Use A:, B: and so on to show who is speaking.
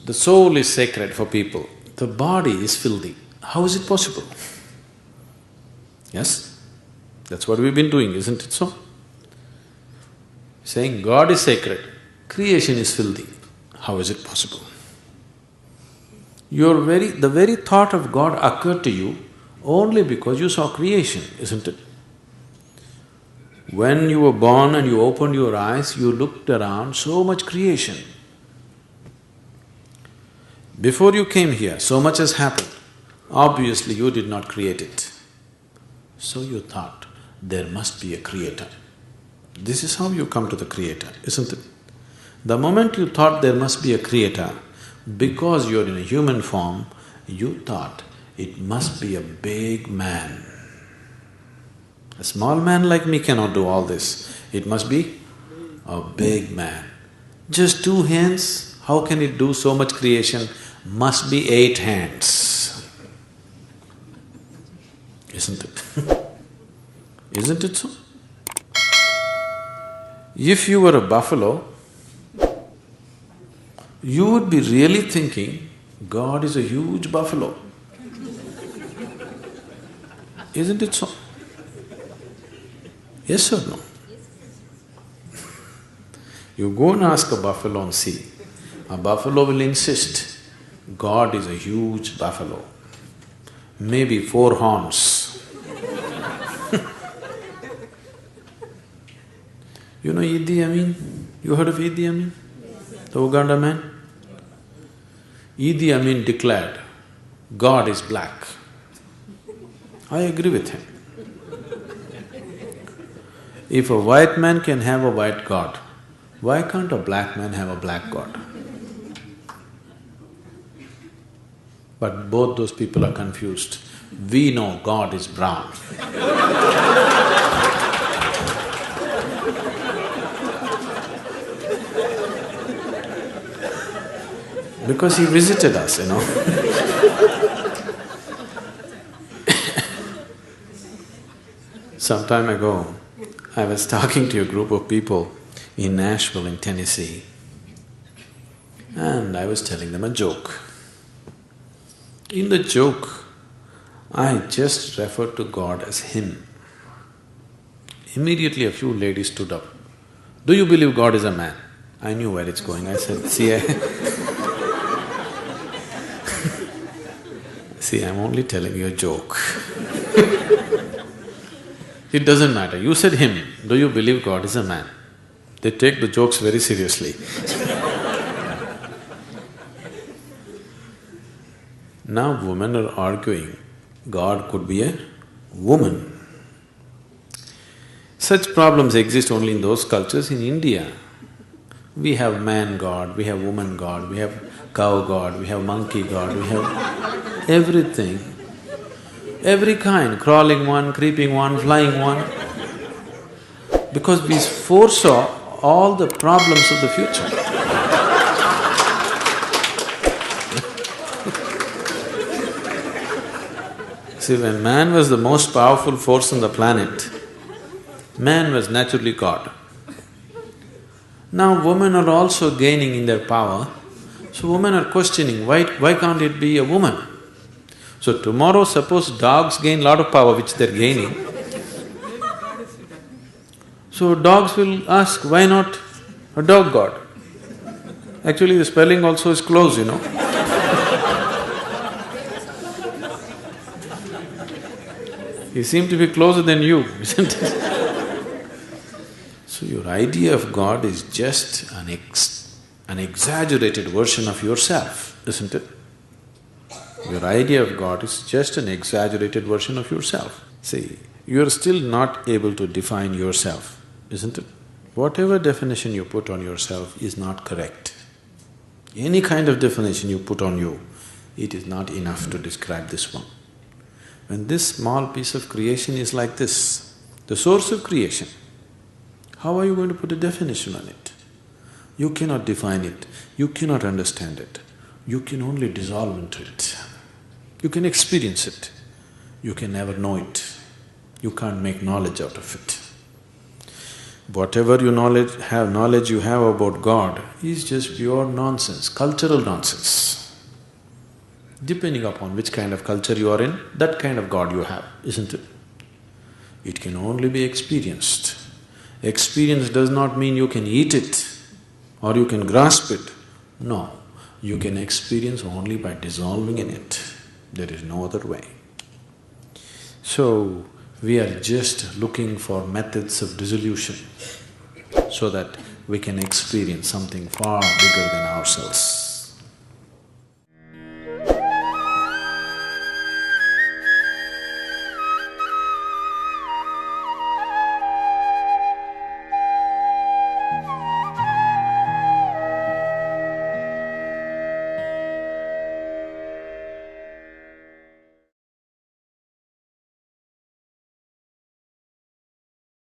A: The soul is sacred for people, the body is filthy. How is it possible? Yes? That's what we've been doing, isn't it so? Saying God is sacred, creation is filthy. How is it possible? The very thought of God occurred to you only because you saw creation, isn't it? When you were born and you opened your eyes, you looked around, so much creation. Before you came here, so much has happened. Obviously, you did not create it. So you thought, there must be a creator. This is how you come to the creator, isn't it? The moment you thought there must be a creator, because you're in a human form, you thought it must be a big man. A small man like me cannot do all this. It must be a big man. Just 2 hands, how can it do so much creation? Must be 8 hands. Isn't it? Isn't it so? If you were a buffalo, you would be really thinking, God is a huge buffalo. Isn't it so? Yes or no? You go and ask a buffalo and see. A buffalo will insist, God is a huge buffalo, maybe 4 horns. You know Idi Amin? You heard of Idi Amin? The Uganda man? Idi Amin declared, God is black. I agree with him. If a white man can have a white God, why can't a black man have a black God? But both those people are confused. We know God is brown. Because he visited us, you know. Some time ago, I was talking to a group of people in Nashville in Tennessee, and I was telling them a joke. In the joke, I just referred to God as Him. Immediately a few ladies stood up. Do you believe God is a man? I knew where it's going. I said, see, I'm only telling you a joke. It doesn't matter. You said him, do you believe God is a man? They take the jokes very seriously. Now women are arguing, God could be a woman. Such problems exist only in those cultures. In India, we have man God, we have woman God, we have cow God, we have monkey God, we have everything. Every kind, crawling one, creeping one, flying one. Because we foresaw all the problems of the future. See, when man was the most powerful force on the planet, man was naturally God. Now women are also gaining in their power, so women are questioning, why can't it be a woman? So tomorrow suppose dogs gain lot of power which they're gaining, so dogs will ask, why not a dog god? Actually the spelling also is close, you know. He seemed to be closer than you, isn't it? So your idea of God is just an exaggerated version of yourself, isn't it? Your idea of God is just an exaggerated version of yourself. See, you're still not able to define yourself, isn't it? Whatever definition you put on yourself is not correct. Any kind of definition you put on you, it is not enough to describe this one. When this small piece of creation is like this, the source of creation, how are you going to put a definition on it? You cannot define it, you cannot understand it, you can only dissolve into it. You can experience it, you can never know it, you can't make knowledge out of it. Whatever knowledge you have about God is just pure nonsense, cultural nonsense. Depending upon which kind of culture you are in, that kind of God you have, isn't it? It can only be experienced. Experience does not mean you can eat it or you can grasp it. No, you can experience only by dissolving in it. There is no other way. So, we are just looking for methods of dissolution so that we can experience something far bigger than ourselves.